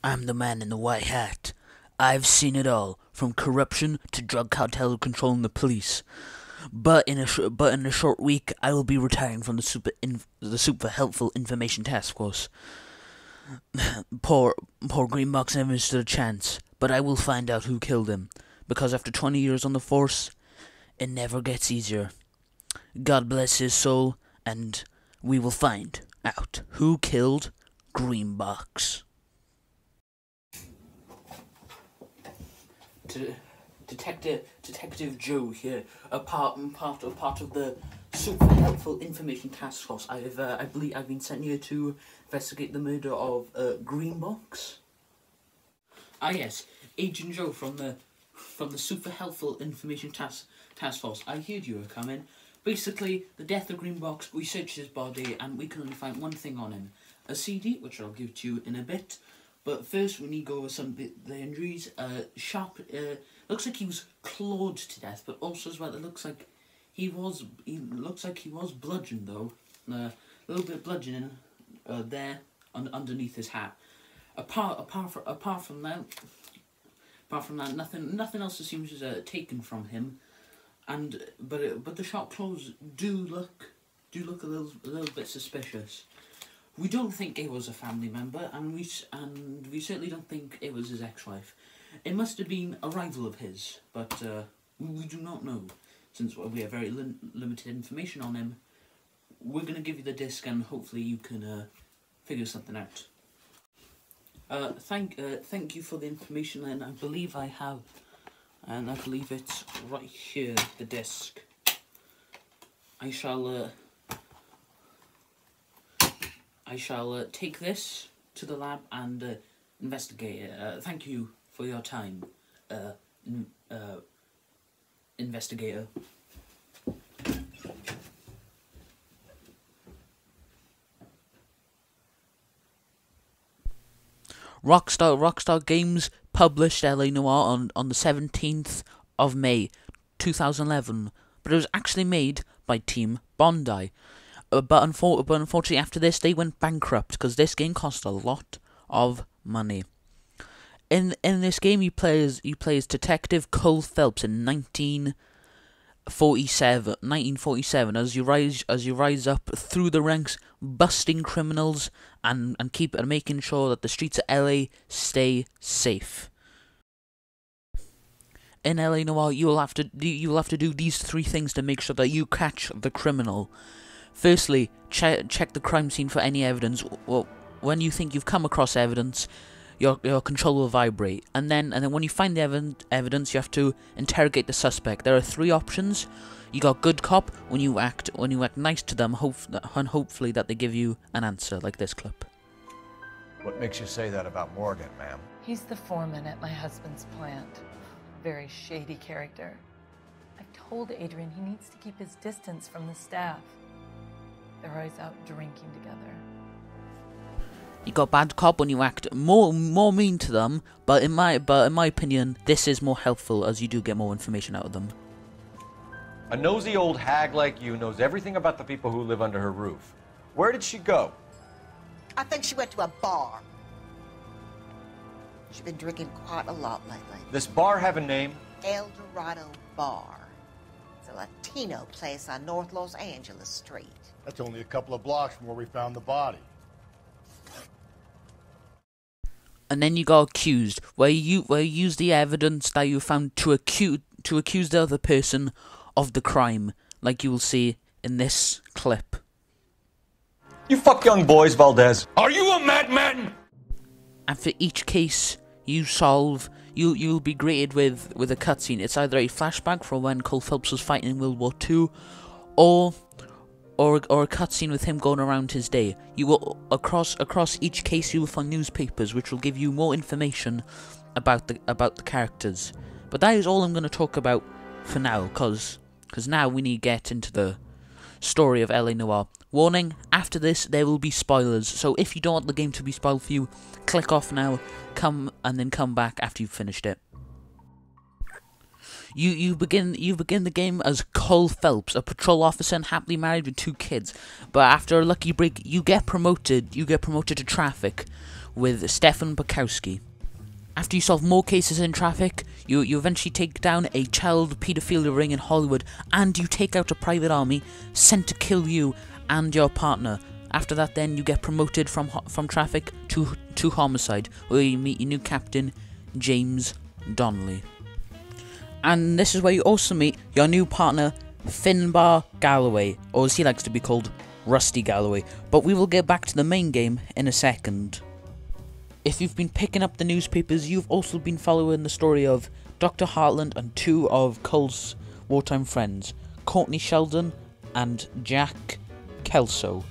I'm the man in the white hat. I've seen it all, from corruption to drug cartel controlling the police. But in a short week, I will be retiring from the super helpful information task force. Poor Greenbox never stood a chance, but I will find out who killed him, because after 20 years on the force, it never gets easier. God bless his soul, and we will find out who killed Greenbox. Detective Joe here, a part of the super helpful information task force. I believe I've been sent here to investigate the murder of Greenbox. Ah yes, Agent Joe from the super helpful information task force. I heard you were coming. Basically, the death of Greenbox. We searched his body and we can only find one thing on him: a CD, which I'll give to you in a bit. But first, we need to go over the injuries. Looks like he was clawed to death, but also as well, it looks like he was bludgeoned though. A little bit of bludgeoning there underneath his hat. Apart from that, nothing else seems taken from him. But the shop clothes do look a little bit suspicious. We don't think it was a family member, and we certainly don't think it was his ex-wife. It must have been a rival of his, but we do not know. Since we have very limited information on him, we're going to give you the disc, and hopefully you can figure something out. Thank you for the information, and I believe I have, and I believe it's right here, the disc. I shall take this to the lab and investigate it. Thank you for your time, investigator. Rockstar Games published LA Noire on the 17th of May 2011, but it was actually made by Team Bondi. But unfortunately, after this, they went bankrupt because this game cost a lot of money. In this game, you play as Detective Cole Phelps in 1947. As you rise up through the ranks, busting criminals and making sure that the streets of LA stay safe. In LA Noire, you will have to do these three things to make sure that you catch the criminal. Firstly, check the crime scene for any evidence. Well, when you think you've come across evidence, your control will vibrate, and then when you find the evidence, you have to interrogate the suspect. There are three options. You got good cop, when you act nice to them, and hopefully that they give you an answer, like this clip. What makes you say that about Morgan, ma'am? He's the foreman at my husband's plant. Very shady character. I've told Adrian he needs to keep his distance from the staff. They're always out drinking together. You got bad cop when you act more mean to them, but in my opinion, this is more helpful as you do get more information out of them. A nosy old hag like you knows everything about the people who live under her roof. Where did she go? I think she went to a bar. She's been drinking quite a lot lately. This bar have a name? El Dorado Bar. It's a Latino place on North Los Angeles Street. That's only a couple of blocks from where we found the body. And then you got accused, where you use the evidence that you found to accuse the other person of the crime, like you will see in this clip. You fuck young boys, Valdez. Are you a madman? And for each case you solve, you'll be greeted with a cutscene. It's either a flashback from when Cole Phelps was fighting in World War II, or a cutscene with him going around his day. You will across each case you will find newspapers which will give you more information about the characters. But that is all I'm going to talk about for now, cause now we need to get into the story of LA Noire. Warning, after this there will be spoilers, so if you don't want the game to be spoiled for you, click off now, come back after you've finished it. You begin the game as Cole Phelps, a patrol officer and happily married with 2 kids. But after a lucky break, you get promoted. You get promoted to traffic, with Stefan Bukowski. After you solve more cases in traffic, you eventually take down a child paedophilia ring in Hollywood, and you take out a private army sent to kill you and your partner. After that, then you get promoted from traffic to homicide, where you meet your new captain, James Donnelly. And this is where you also meet your new partner, Finbar Galloway, or as he likes to be called, Rusty Galloway. But we will get back to the main game in a second. If you've been picking up the newspapers, you've also been following the story of Dr. Hartland and two of Cole's wartime friends, Courtney Sheldon and Jack Kelso.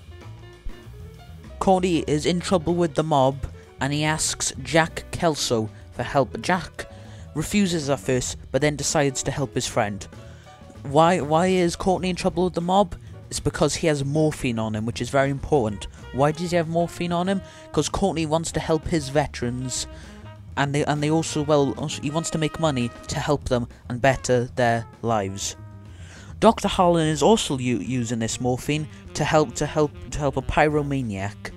Courtney is in trouble with the mob, and he asks Jack Kelso for help. Jack refuses at first, but then decides to help his friend. Why is Courtney in trouble with the mob? It's because he has morphine on him, which is very important. Why does he have morphine on him? Because Courtney wants to help his veterans, and they also he wants to make money to help them and better their lives. Dr. Harlan is also using this morphine to help a pyromaniac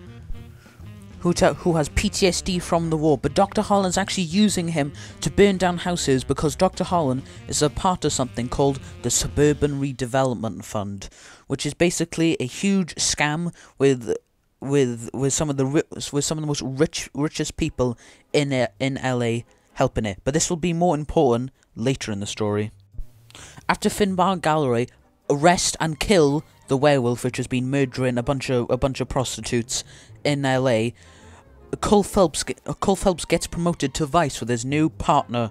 who has PTSD from the war, but Dr. Harlan's actually using him to burn down houses because Dr. Harlan is a part of something called the Suburban Redevelopment Fund, which is basically a huge scam with some of the most richest people in LA helping it. But this will be more important later in the story. After Finbar Galloway arrest and kill the werewolf, which has been murdering a bunch of prostitutes in LA, Cole Phelps gets promoted to vice with his new partner,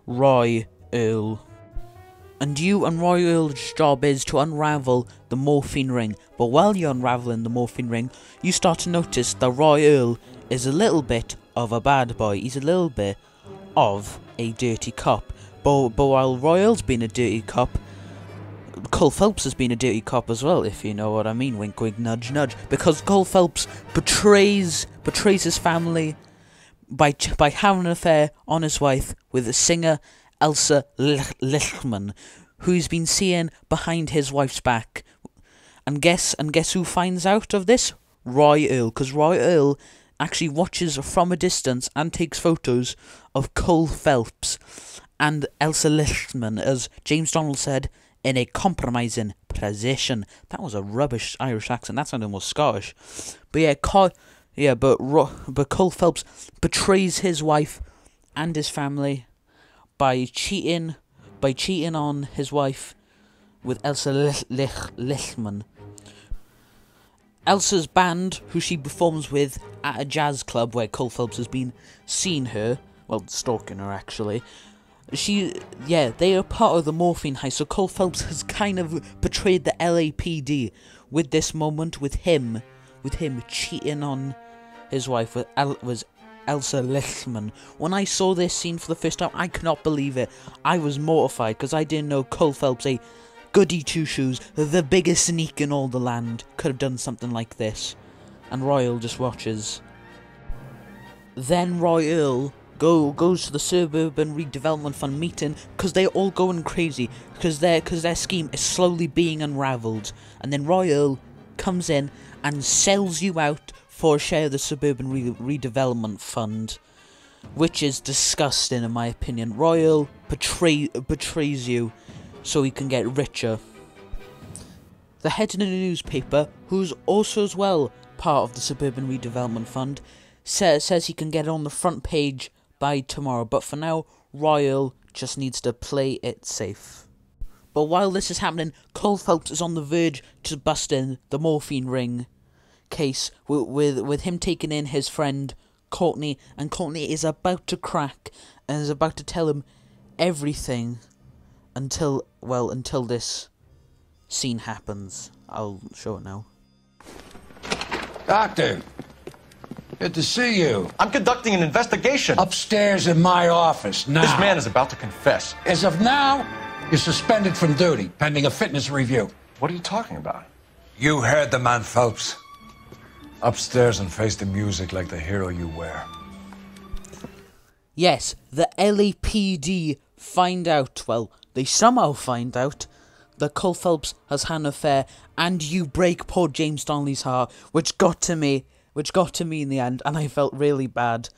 Roy Earl. And Roy Earl's job is to unravel the morphine ring. But while you're unraveling the morphine ring, you start to notice that Roy Earl is a little bit of a bad boy. He's a little bit of a dirty cop. But while Roy Earl's been a dirty cop, Cole Phelps has been a dirty cop as well, if you know what I mean. Wink, wink, nudge, nudge. Because Cole Phelps betrays his family by having an affair on his wife with the singer Elsa Lichtman, who he's been seeing behind his wife's back. And guess who finds out of this? Roy Earl, because Roy Earl actually watches from a distance and takes photos of Cole Phelps and Elsa Lichtman, as James Donald said, in a compromising position. That was a rubbish Irish accent. That sounded more Scottish. But but Cole Phelps betrays his wife and his family by cheating on his wife with Elsa Lichtman. Elsa's band, who she performs with at a jazz club where Cole Phelps has been seeing her, well, stalking her actually. They are part of the morphine heist, so Cole Phelps has kind of betrayed the LAPD with this moment, with him cheating on his wife with Elsa Lichtman. When I saw this scene for the first time, I could not believe it. I was mortified because I didn't know Cole Phelps, a goody two-shoes, the biggest sneak in all the land, could have done something like this. And Roy Earl just watches. Then Roy Earl goes to the Suburban Redevelopment Fund meeting because they're all going crazy because their scheme is slowly being unravelled. And then Roy Earl comes in and sells you out for a share of the Suburban Redevelopment Fund, which is disgusting in my opinion. Roy Earl betrays you so he can get richer. The head of the newspaper, who's also as well part of the Suburban Redevelopment Fund, says he can get it on the front page by tomorrow, but for now, Roy Earl just needs to play it safe. But while this is happening, Cole Phelps is on the verge to busting the morphine ring case with him taking in his friend Courtney, and Courtney is about to crack and is about to tell him everything until this scene happens. I'll show it now. Doctor, good to see you. I'm conducting an investigation. Upstairs in my office, now. This man is about to confess. As of now, you're suspended from duty, pending a fitness review. What are you talking about? You heard the man, Phelps. Upstairs and face the music like the hero you were. Yes, the LAPD they somehow find out that Cole Phelps has had an affair, and you break poor James Donnelly's heart, which got to me which got to me in the end, and I felt really bad.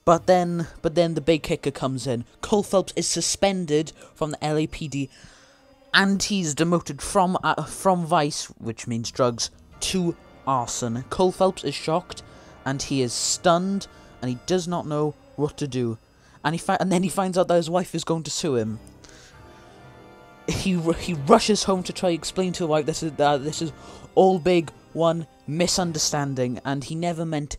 But then the big kicker comes in. Cole Phelps is suspended from the LAPD, and he's demoted from vice, which means drugs, to arson. Cole Phelps is shocked, and he is stunned, and he does not know what to do. And then he finds out that his wife is going to sue him. He rushes home to try to explain to his wife this is all big one misunderstanding, and he never meant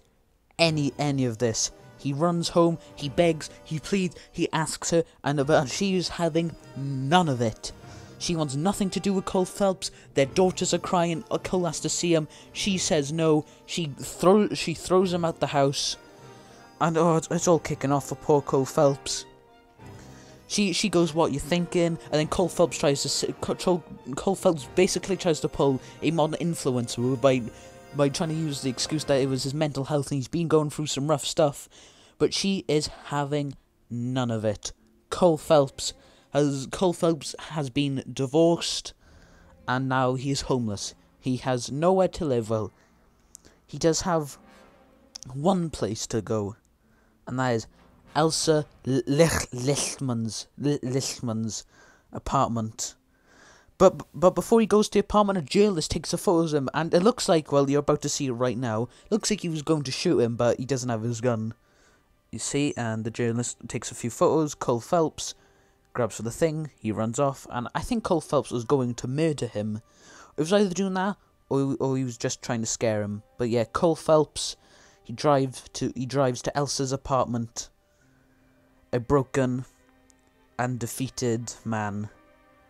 any of this. He runs home, he begs, he pleads, he asks her, and she is having none of it. She wants nothing to do with Cole Phelps. Their daughters are crying. Cole has to see him. She says no. She throws him out the house, and it's all kicking off for poor Cole Phelps. She goes, "What you thinking?" And then Cole Phelps basically tries to pull a modern influencer by trying to use the excuse that it was his mental health and he's been going through some rough stuff. But she is having none of it. Cole Phelps has been divorced, and now he is homeless. He has nowhere to live. Well, he does have one place to go, and that is Elsa Lichtman's apartment. But before he goes to the apartment, a journalist takes a photo of him, and it looks like, well, you're about to see it right now, looks like he was going to shoot him, but he doesn't have his gun. You see, and the journalist takes a few photos. Cole Phelps grabs for the thing, he runs off, and I think Cole Phelps was going to murder him. It was either doing that, or he was just trying to scare him. But yeah, Cole Phelps, he drives to Elsa's apartment, a broken and defeated man.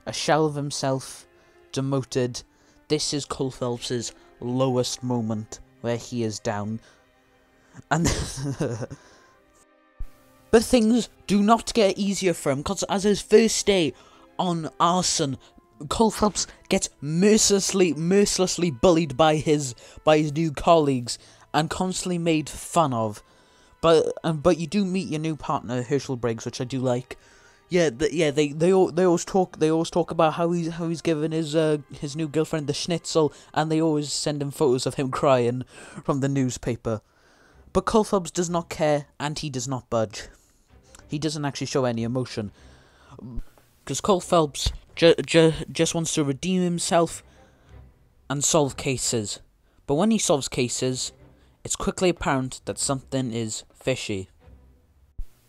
A shell of himself, demoted. This is Cole Phelps' lowest moment, where he is down. And but things do not get easier for him, because as his first day on arson, Cole Phelps gets mercilessly bullied by his new colleagues and constantly made fun of. But you do meet your new partner, Herschel Briggs, which I do like. They always talk about how he's given his new girlfriend the schnitzel, and they always send him photos of him crying from the newspaper. But Cole Phelps does not care, and he does not budge. He doesn't actually show any emotion, because Cole Phelps just wants to redeem himself and solve cases. But when he solves cases, it's quickly apparent that something is fishy.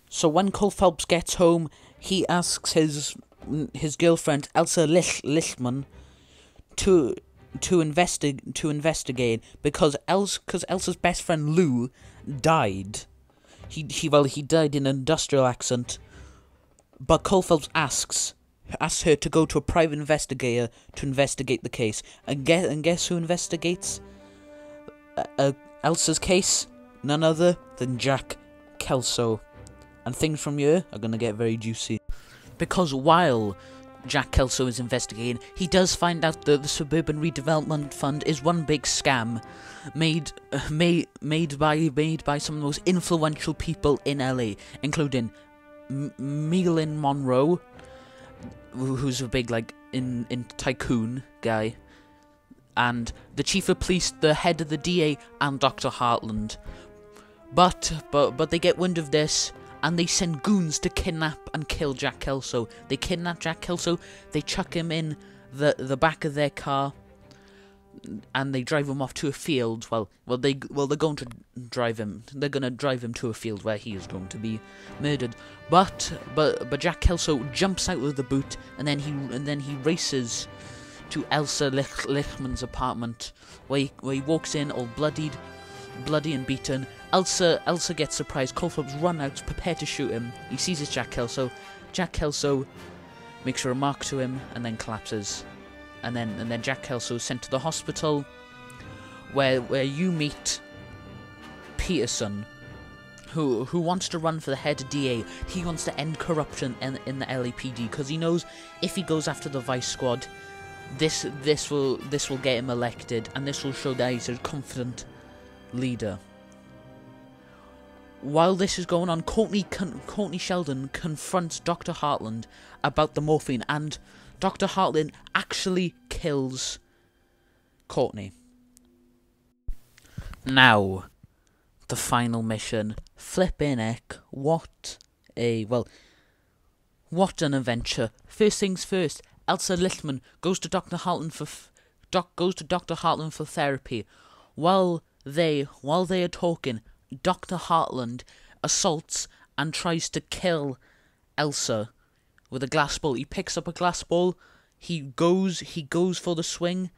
So when Cole Phelps gets home, he asks his girlfriend Elsa Lichtman to investigate because Elsa's best friend Lou died. He died in an industrial accident. But Cole Phelps asks her to go to a private investigator to investigate the case. And guess who investigates Elsa's case? None other than Jack Kelso. And things from here are going to get very juicy. Because while Jack Kelso is investigating, he does find out that the Suburban Redevelopment Fund is one big scam made by some of the most influential people in LA, including Marilyn Monroe, who's a big in tycoon guy, and the chief of police, the head of the DA, and Dr. Hartland. But they get wind of this, and they send goons to kidnap and kill Jack Kelso. They kidnap Jack Kelso, they chuck him in the back of their car, and they drive him off to a field. They're going to drive him. They're going to drive him to a field where he is going to be murdered. But Jack Kelso jumps out of the boot, and then he races to Elsa Lichtman's apartment, where he walks in all bloody and beaten. Elsa gets surprised. Cole Phelps runs out, prepared to shoot him. He sees it's Jack Kelso. Jack Kelso makes a remark to him and then collapses. And then Jack Kelso is sent to the hospital, where you meet Peterson, who wants to run for the head of DA. He wants to end corruption in the LAPD, because he knows if he goes after the Vice Squad, this will get him elected, and this will show that he's a confident leader. While this is going on, Courtney Sheldon confronts Dr. Hartland about the morphine, and Dr. Hartland actually kills Courtney. Now, the final mission. Flippin' heck, what an adventure. First things first, Elsa Lichtman goes to Dr. Hartland for therapy. While they are talking, Dr. Hartland assaults and tries to kill Elsa with a glass ball. He picks up a glass ball, he goes for the swing,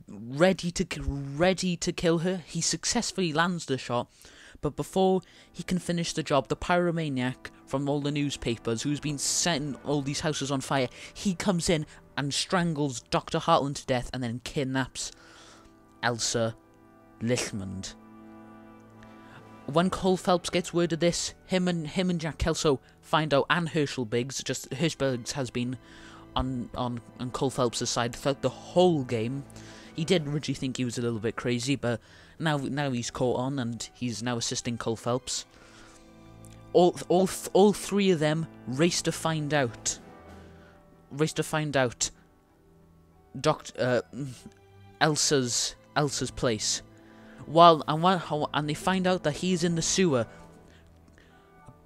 ready to kill her. He successfully lands the shot, but before he can finish the job, the pyromaniac from all the newspapers, who's been setting all these houses on fire, he comes in and strangles Dr. Hartland to death and then kidnaps Elsa Lichtman. When Cole Phelps gets word of this, him and Jack Kelso find out, and Herschel Biggs has been on Cole Phelps' side throughout the whole game. He did originally think he was a little bit crazy, but now he's caught on and he's now assisting Cole Phelps. All three of them race to find out Elsa's place. And they find out that he's in the sewer.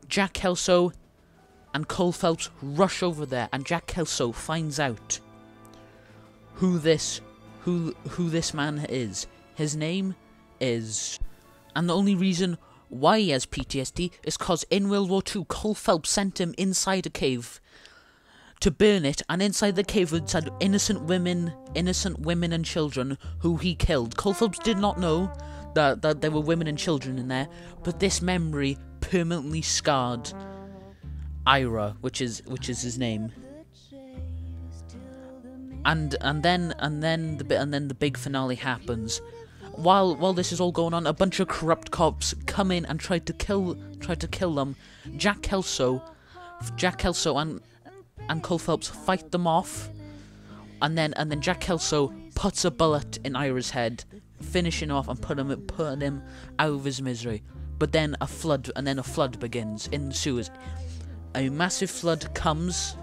Jack Kelso and Cole Phelps rush over there, and Jack Kelso finds out who this man is. His name is, and the only reason why he has PTSD is because in World War II, Cole Phelps sent him inside a cave to burn it, and inside the cave had innocent women and children who he killed. Cole Phelps did not know that there were women and children in there, but this memory permanently scarred Ira, which is his name. And then the big finale happens. While this is all going on, a bunch of corrupt cops come in and try to kill them. Jack Kelso and Cole Phelps fight them off, and then Jack Kelso puts a bullet in Ira's head, finishing off and putting him out of his misery. But then a flood begins in the sewers. A massive flood comes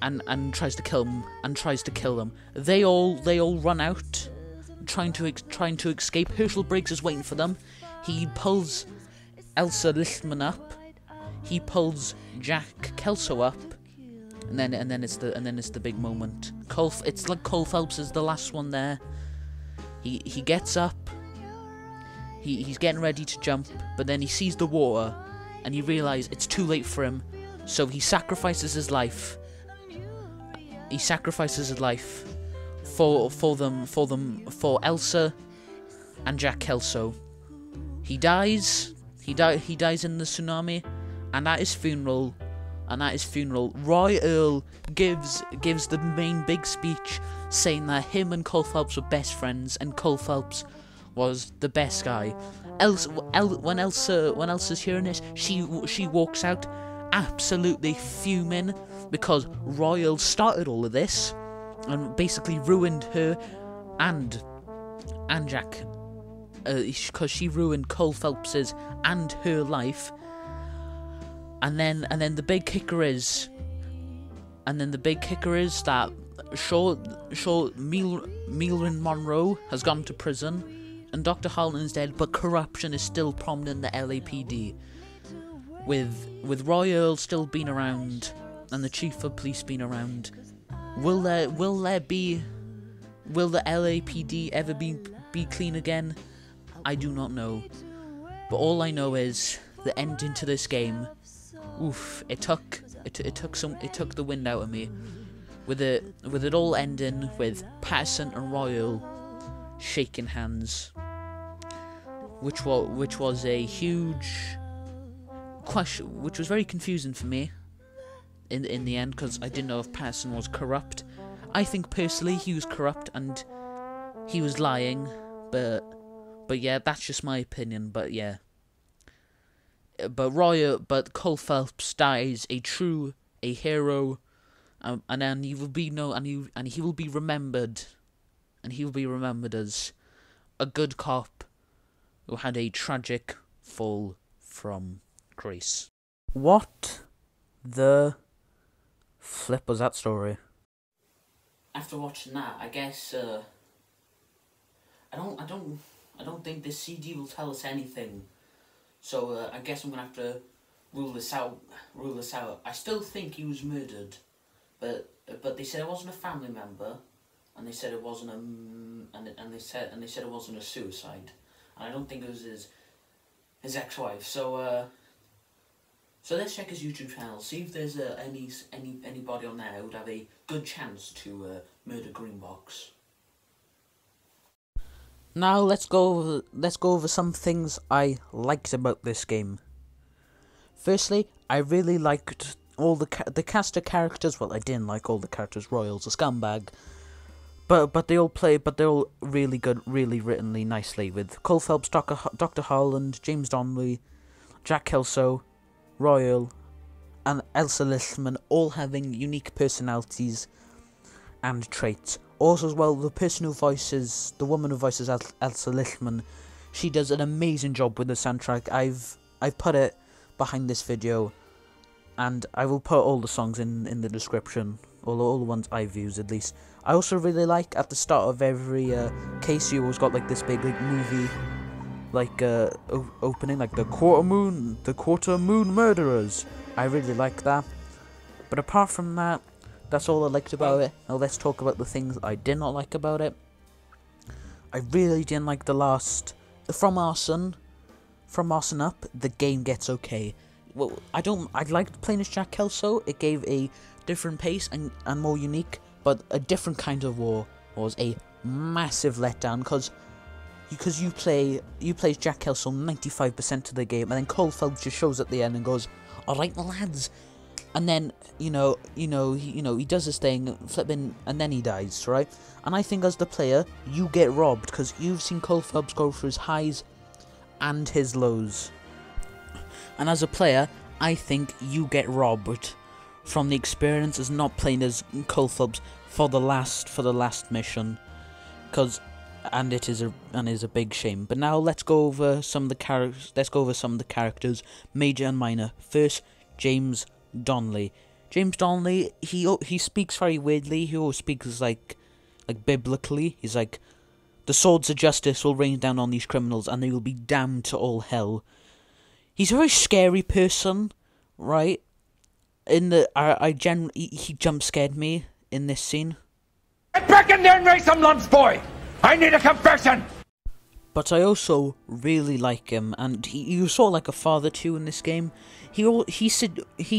and tries to kill them. They all run out, trying to escape. Herschel Briggs is waiting for them. He pulls Elsa Lichtman up. He pulls Jack Kelso up, and then it's the big moment. It's like Cole Phelps is the last one there. He gets up. He's getting ready to jump, but then he sees the water, and he realizes it's too late for him. So he sacrifices his life. For Elsa and Jack Kelso. He dies in the tsunami, and at his funeral, Roy Earl gives the main big speech, saying that him and Cole Phelps were best friends, and Cole Phelps was the best guy. When Elsa's hearing this, she walks out absolutely fuming, because Roy Earl started all of this and basically ruined her and Jack, because she ruined Cole Phelps's and her life. And then the big kicker is that Marilyn Monroe has gone to prison, and Dr. Hartland's dead, but corruption is still prominent in the LAPD. With Roy Earl still being around and the chief of police being around, will the LAPD ever be clean again? I do not know. But all I know is the ending to this game. Oof! It took the wind out of me. With it all ending with Patterson and Royal shaking hands, which was a huge question, which was very confusing for me in the end, because I didn't know if Patterson was corrupt. I think personally he was corrupt and he was lying, but yeah, that's just my opinion. But yeah, but Cole Phelps dies a hero, and then he will be he will be remembered as a good cop who had a tragic fall from grace. What the flip was that story? After watching that, I guess I I don't think this CD will tell us anything. So I guess I'm gonna have to rule this out. I still think he was murdered, but they said it wasn't a family member, and they said it wasn't and they said it wasn't a suicide, and I don't think it was his ex-wife. So let's check his YouTube channel, see if there's anybody on there who would have a good chance to murder Greenbox. Now let's go over some things I liked about this game. Firstly, I really liked all the cast of characters. Well, I didn't like all the characters. Royal's a scumbag, but they're all really good, really written nicely. With Cole Phelps, Dr. Harland, James Donnelly, Jack Kelso, Royal, and Elsa Lishman all having unique personalities and traits. Also, as well, the woman who voices Elsa Lishman, she does an amazing job with the soundtrack. I've put it behind this video, and I will put all the songs in the description, all the ones I've used at least. I also really like at the start of every case, you always got like this big like movie like opening, like the quarter moon murderers. I really like that. But apart from that, that's all I liked about it. Now let's talk about the things I did not like about it. I really didn't like the last from Arson up. The game gets okay. Well, I liked playing as Jack Kelso. It gave a different pace and more unique, but a different kind of war was a massive letdown because you play as Jack Kelso 95% of the game, and then Cole Phelps just shows at the end and goes, "Alright, lads," and then he does his thing, flipping, and then he dies, right? And I think as the player, you get robbed because you've seen Cole Phelps go through his highs and his lows, and as a player, I think you get robbed from the experience as not playing as Cole Phelps for the last mission, and it is a big shame. But now let's go over some of the characters, major and minor. First, James Donnelly. James Donnelly, he speaks very weirdly. He always speaks like biblically. He's like, the swords of justice will rain down on these criminals, and they will be damned to all hell. He's a very scary person, right? He jump scared me in this scene. Get back in there and raise some lunch, boy! I need a confession! But I also really like him, and you sort of like a father too in this game. He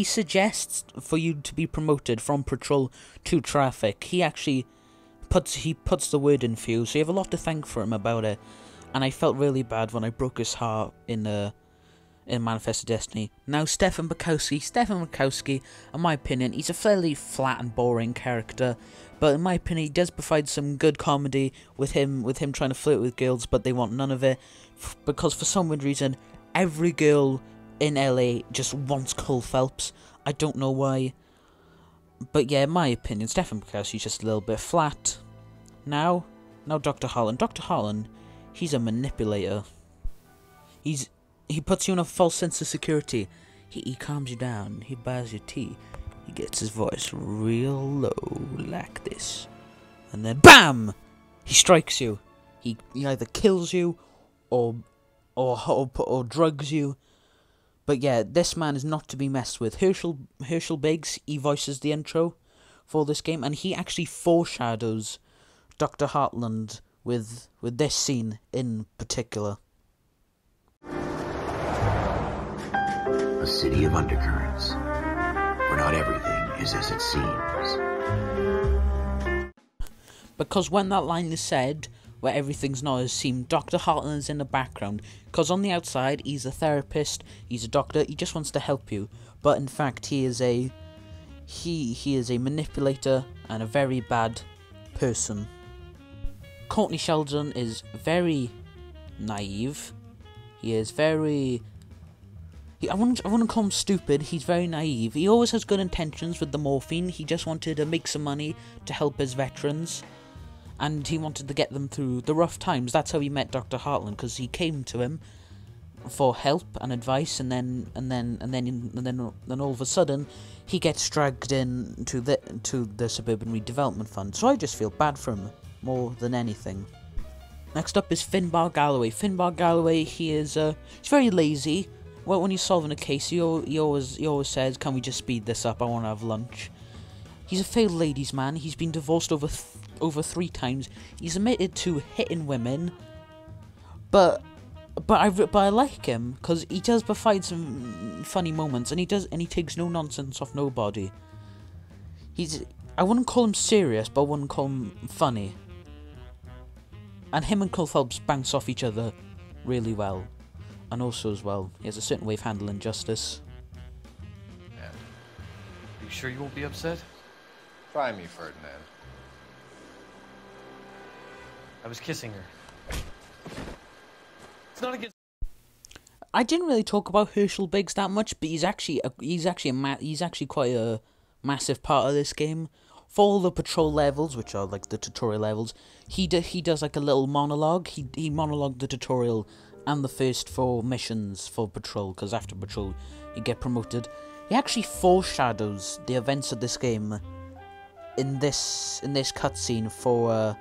suggests for you to be promoted from patrol to traffic. He actually puts the word in for you, so you have a lot to thank for him about it. And I felt really bad when I broke his heart in Manifest Destiny. Now, Stefan Bukowski, in my opinion, he's a fairly flat and boring character, but in my opinion, he does provide some good comedy with him trying to flirt with girls, but they want none of it, because for some weird reason, every girl in LA just wants Cole Phelps. I don't know why, but yeah, in my opinion, Stefan Bukowski's just a little bit flat. Now Dr. Harlan. Dr. Harlan, he's a manipulator. He puts you in a false sense of security. He calms you down. He buys you tea. He gets his voice real low, like this. And then, BAM! He strikes you. He either kills you, or drugs you. But yeah, this man is not to be messed with. Herschel Biggs, he voices the intro for this game, and he actually foreshadows Dr. Heartland with this scene in particular. A city of undercurrents, where not everything is as it seems. Because when that line is said, where everything's not as it seems, Dr. Heartland's in the background. Because on the outside, he's a therapist, he's a doctor, he just wants to help you. But in fact, he is a manipulator and a very bad person. Courtney Sheldon is very naive. He is very... I wouldn't call him stupid, he's very naive. He always has good intentions with the morphine. He just wanted to make some money to help his veterans. And he wanted to get them through the rough times. That's how he met Dr. Heartland, because he came to him for help and advice, and then all of a sudden he gets dragged in to the Suburban Redevelopment Fund. So I just feel bad for him more than anything. Next up is Finbar Galloway. Finbar Galloway, he's very lazy. Well, when he's solving a case, he always says, "Can we just speed this up? I want to have lunch." He's a failed ladies' man. He's been divorced over 3 times. He's admitted to hitting women, but I like him because he does provide some funny moments, and he takes no nonsense off nobody. I wouldn't call him serious, but I wouldn't call him funny. And him and Cole Phelps bounce off each other really well. And also as well, he has a certain way of handling justice. Man, are you sure you won't be upset? Try me, Ferdinand. I was kissing her. It's not against. I didn't really talk about Herschel Biggs that much, but he's actually quite a massive part of this game. For all the patrol levels, which are like the tutorial levels, he does like a little monologue. He monologued the tutorial and the first 4 missions for patrol, because after patrol you get promoted. He actually foreshadows the events of this game in this cutscene for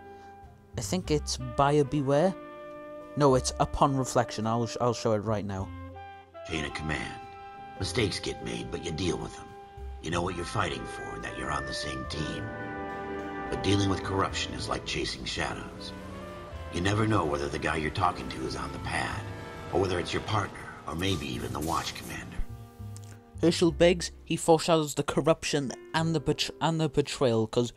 I think it's Buyer Beware. No, it's Upon Reflection. I'll show it right now. Chain of command. Mistakes get made, but you deal with them. You know what you're fighting for, and that you're on the same team. But dealing with corruption is like chasing shadows. You never know whether the guy you're talking to is on the pad, or whether it's your partner, or maybe even the watch commander. Herschel Biggs, he foreshadows the corruption and the betrayal, because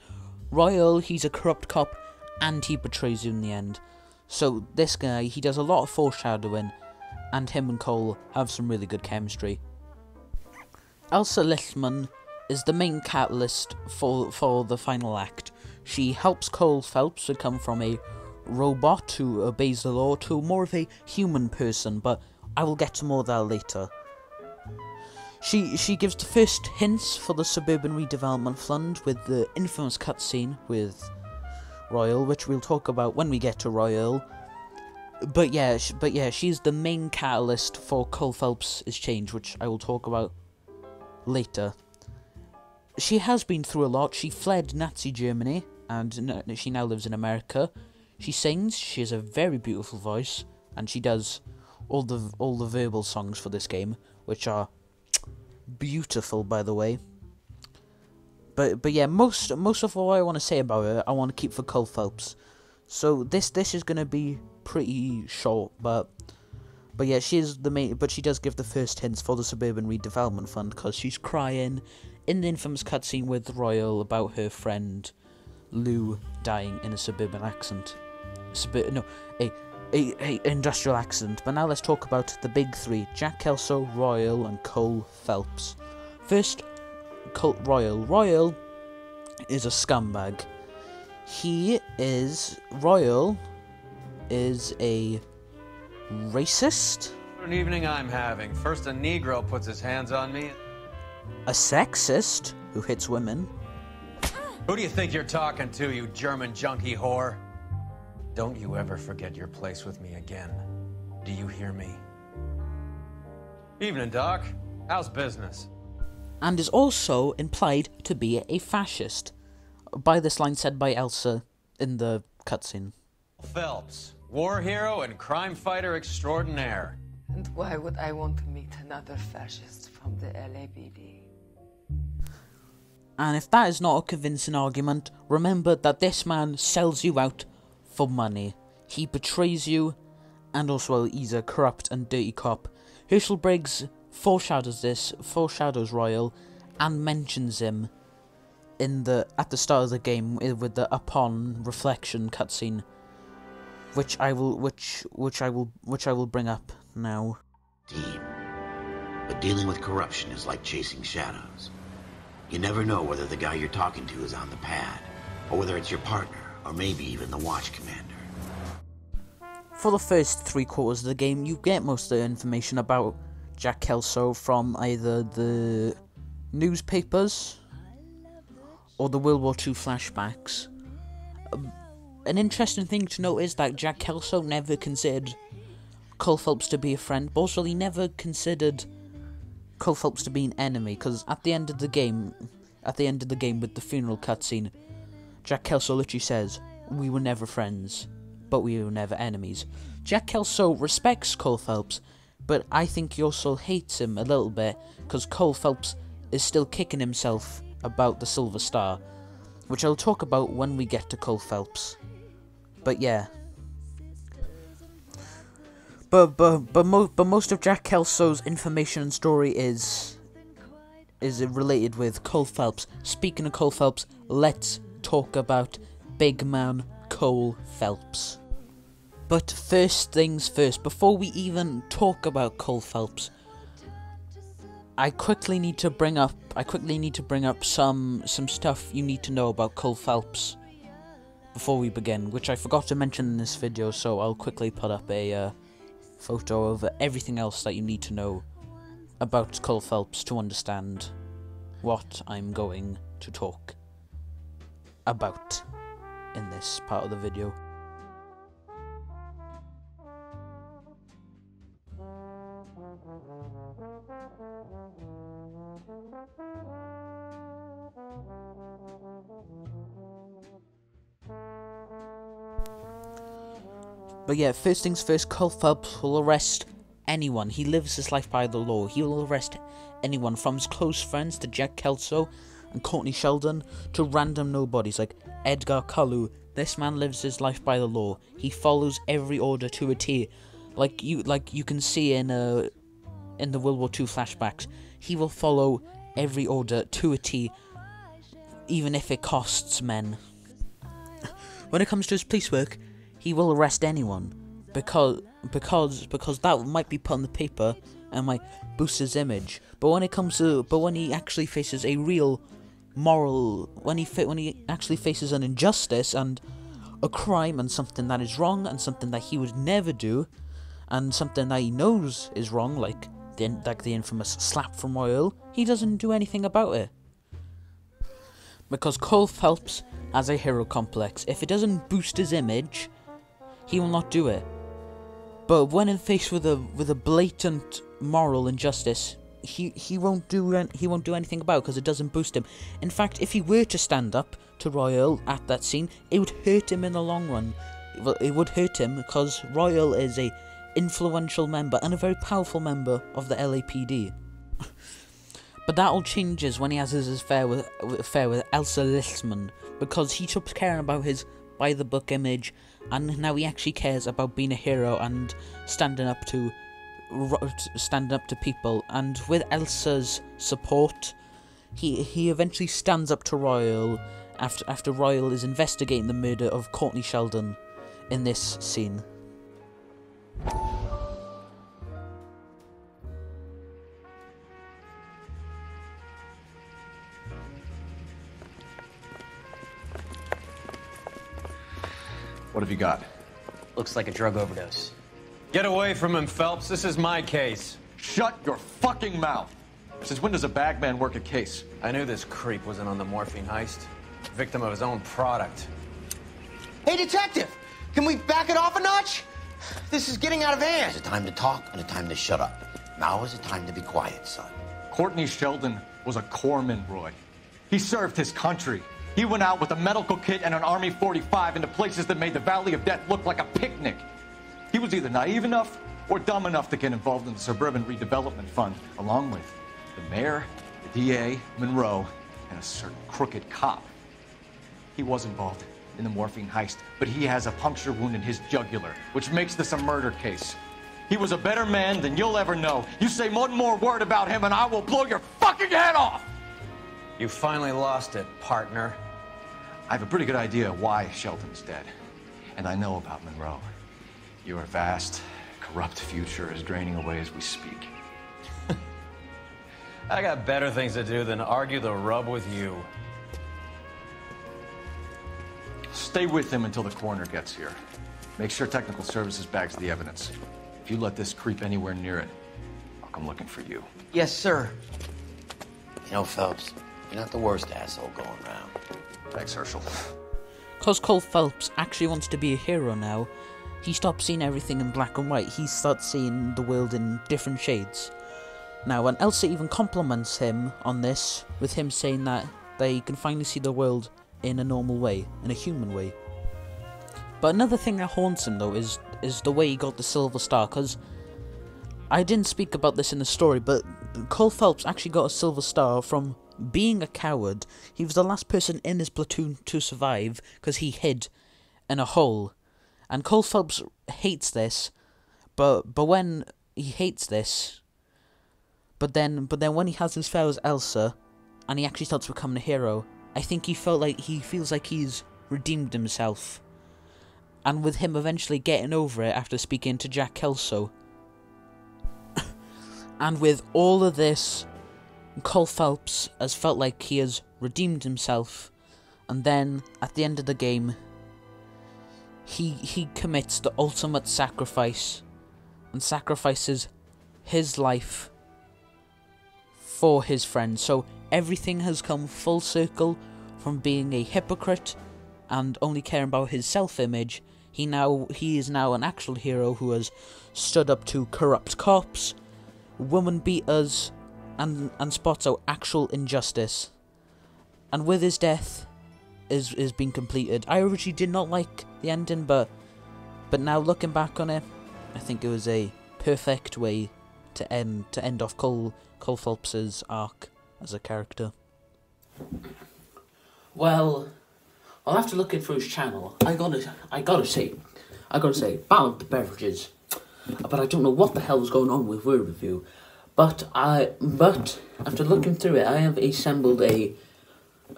Royal, he's a corrupt cop, and he betrays you in the end. So this guy, he does a lot of foreshadowing, and him and Cole have some really good chemistry. Elsa Lichtman is the main catalyst for the final act. She helps Cole Phelps become from a robot who obeys the law to more of a human person, but I will get to more of that later. She gives the first hints for the Suburban Redevelopment Fund with the infamous cutscene with Royal, which we'll talk about when we get to Royal. But yeah, she's the main catalyst for Cole Phelps' change, which I will talk about later. She has been through a lot. She fled Nazi Germany, and she now lives in America. She sings. She has a very beautiful voice, and she does all the verbal songs for this game, which are beautiful, by the way. But yeah, most of what I want to say about her, I want to keep for Cole Phelps. So this is gonna be pretty short, but yeah, she is the main. But she does give the first hints for the Suburban Redevelopment Fund, because she's crying in the infamous cutscene with Royal about her friend Lou dying in a suburban accent. A industrial accident. But now let's talk about the big 3: Jack Kelso, Royal, and Cole Phelps. First, Royal. Royal is a scumbag. Royal is a racist. What an evening I'm having. First a Negro puts his hands on me. A sexist who hits women. Who do you think you're talking to, you German junkie whore? Don't you ever forget your place with me again. Do you hear me? Evening, Doc. How's business? And is also implied to be a fascist, by this line said by Elsa in the cutscene. Phelps, war hero and crime fighter extraordinaire. And why would I want to meet another fascist from the LAPD? And if that is not a convincing argument, remember that this man sells you out for money. He betrays you, and also he's a corrupt and dirty cop. Herschel Briggs foreshadows Royal, and mentions him at the start of the game with the Upon Reflection cutscene, which I will bring up now. Team. But dealing with corruption is like chasing shadows. You never know whether the guy you're talking to is on the pad, or whether it's your partner, or maybe even the watch commander. For the first 3/4 of the game, you get most of the information about Jack Kelso from either the newspapers or the World War II flashbacks. An interesting thing to note is that Jack Kelso never considered Cole Phelps to be a friend, but also he never considered Cole Phelps to be an enemy, because at the end of the game with the funeral cutscene, Jack Kelso literally says, "We were never friends." but we were never enemies. Jack Kelso respects Cole Phelps, but I think he also hates him a little bit, because Cole Phelps is still kicking himself about the Silver Star, which I'll talk about when we get to Cole Phelps. But yeah. But most of Jack Kelso's information and story is related with Cole Phelps. Speaking of Cole Phelps, let's talk about big man Cole Phelps. But first things first, before we even talk about Cole Phelps, I quickly need to bring up some stuff you need to know about Cole Phelps before we begin, which I forgot to mention in this video, so I'll quickly put up a photo of everything else that you need to know about Cole Phelps to understand what I'm going to talk about in this part of the video. But yeah, first things first, Cole Phelps will arrest anyone. He lives his life by the law. He will arrest anyone, from his close friends to Jack Kelso and Courtney Sheldon to random nobodies like Edgar Kalu. This man lives his life by the law. He follows every order to a T, like you can see in the World War II flashbacks. He will follow every order to a T, even if it costs men. When it comes to his police work, he will arrest anyone because that might be put on the paper and might boost his image. But when he actually faces a real moral, when he actually faces an injustice and a crime and something that is wrong and something that he would never do and something that he knows is wrong, like the infamous slap from Royal, he doesn't do anything about it. Because Cole Phelps has a hero complex. If it doesn't boost his image, he will not do it. But when faced with a blatant moral injustice, he won't do anything about it because it doesn't boost him. In fact, if he were to stand up to Royal at that scene, it would hurt him in the long run. Well, it would hurt him because Royal is a influential member and a very powerful member of the LAPD. But that all changes when he has his affair with Elsa Listman, because he stops caring about his by-the-book image, and now he actually cares about being a hero and standing up to people. And with Elsa's support, he eventually stands up to Royal after Royal is investigating the murder of Courtney Sheldon in this scene. What have you got? Looks like a drug overdose. Get away from him, Phelps. This is my case. Shut your fucking mouth! Since when does a bagman work a case? I knew this creep wasn't on the morphine heist. Victim of his own product. Hey, detective! Can we back it off a notch? This is getting out of hand. There's a time to talk and a time to shut up. Now is the time to be quiet, son. Courtney Sheldon was a corpsman, Roy. He served his country. He went out with a medical kit and an Army 45 into places that made the Valley of Death look like a picnic. He was either naive enough or dumb enough to get involved in the Suburban Redevelopment Fund, along with the mayor, the DA, Monroe, and a certain crooked cop. He was involved in the morphine heist, but he has a puncture wound in his jugular, which makes this a murder case. He was a better man than you'll ever know. You say one more word about him and I will blow your fucking head off! You finally lost it, partner. I have a pretty good idea why Sheldon's dead. And I know about Monroe. Your vast, corrupt future is draining away as we speak. I got better things to do than argue the rub with you. Stay with him until the coroner gets here. Make sure technical services bags the evidence. If you let this creep anywhere near it, I'll come looking for you. Yes, sir. You know, Phelps, you're not the worst asshole going around. Thanks, Herschel. Because Cole Phelps actually wants to be a hero now, he stops seeing everything in black and white. He starts seeing the world in different shades. Now, and Elsa even compliments him on this, with him saying that they can finally see the world in a normal way, in a human way. But another thing that haunts him, though, is the way he got the Silver Star, because I didn't speak about this in the story, but Cole Phelps actually got a Silver Star from being a coward. He was the last person in his platoon to survive, because he hid in a hole. And Cole Phelps hates this, but when he hates this, but then when he has his affair with Elsa, and he actually starts becoming a hero, I think he feels like he's redeemed himself. And with him eventually getting over it after speaking to Jack Kelso. And with all of this, Cole Phelps has felt like he has redeemed himself. And then, at the end of the game, he commits the ultimate sacrifice. And sacrifices his life for his friends. So everything has come full circle from being a hypocrite and only caring about his self-image. He is now an actual hero who has stood up to corrupt cops, woman beaters, and spots out actual injustice. And with his death is being completed. I originally did not like the ending, but now looking back on it, I think it was a perfect way to end off Cole Phelps's arc as a character. Well, I'll have to look it through his channel. I gotta say, bad beverages. But I don't know what the hell's going on with word review. But after looking through it, I have assembled a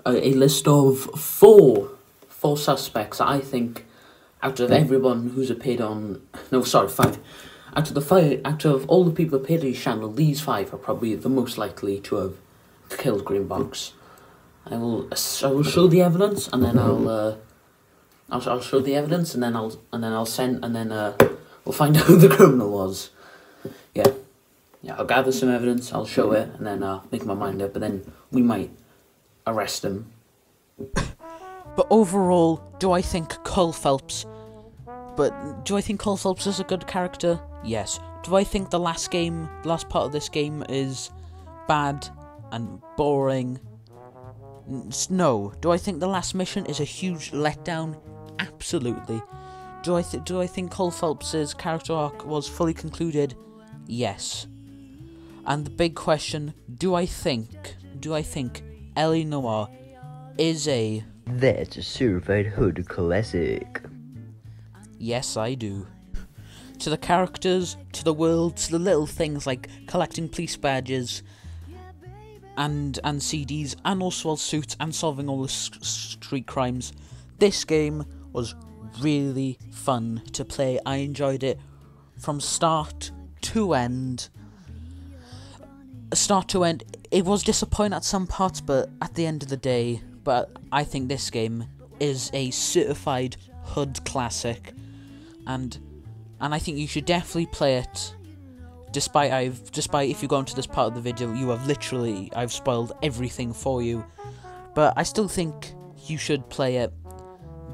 list of four suspects that I think, out of everyone who's appeared on, five. Out of all the people who appeared on his channel, these five are probably the most likely to have killed Greenbox. I will show the evidence, and then I'll show the evidence, and then we'll find out who the criminal was. Yeah, I'll gather some evidence, I'll show it, and then make my mind up, but then we might arrest him. But overall, do I think Cole Phelps is a good character? Yes. Do I think the last part of this game is bad and boring? No. Do I think the last mission is a huge letdown? Absolutely. Do I think Cole Phelps's character arc was fully concluded? Yes. And the big question, do I think Ellie Noire is a... That's a certified hood classic. Yes, I do. To the characters, to the world, to the little things like collecting police badges and CDs, and also suits, and solving all the street crimes. This game was really fun to play. I enjoyed it from start to end. It was disappointing at some parts, but at the end of the day, I think this game is a certified hood classic, and I think you should definitely play it. Despite if you go into this part of the video, I've spoiled everything for you, but I still think you should play it.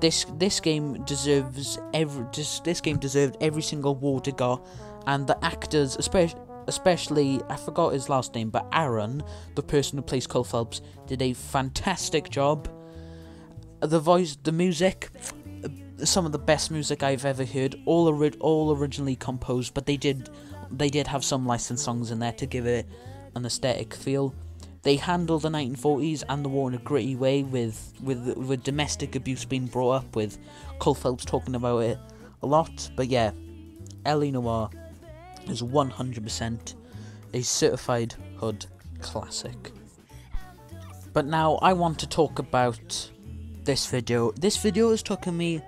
This game deserved every single award it got, and the actors, especially I forgot his last name, but Aaron, the person who plays Cole Phelps, did a fantastic job. The voice, the music, some of the best music I've ever heard, all originally composed, but they did have some licensed songs in there to give it an aesthetic feel. They handle the 1940s and the war in a gritty way, with domestic abuse being brought up, with Cole Phelps talking about it a lot. But yeah, Ellie Noire is 100% a certified hood classic. But now I want to talk about this video. This video has taken me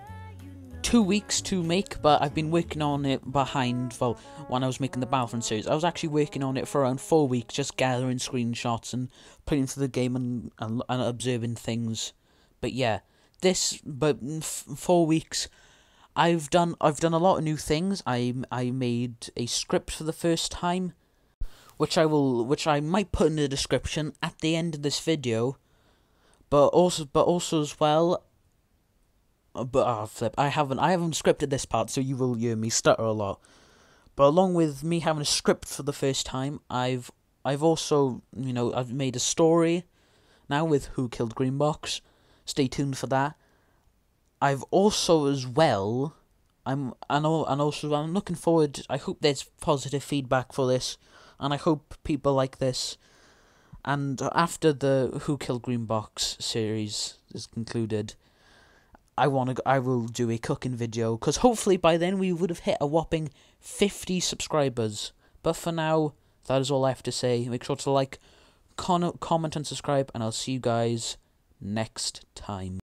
2 weeks to make, but I've been working on it when I was making the Battlefront series. I was actually working on it for around 4 weeks, just gathering screenshots and putting through the game and observing things. But yeah, 4 weeks, I've done a lot of new things. I made a script for the first time, which I might put in the description at the end of this video. But also as well. I haven't scripted this part, so you will hear me stutter a lot. But along with me having a script for the first time, I've also, I've made a story now with Who Killed Greenbox. Stay tuned for that. I've also as well, I'm looking forward. I hope there's positive feedback for this, and I hope people like this. And after the Who Killed Green Box series is concluded, I will do a cooking video, because hopefully by then we would have hit a whopping 50 subscribers. But for now, that is all I have to say. Make sure to like, comment and subscribe, and I'll see you guys next time.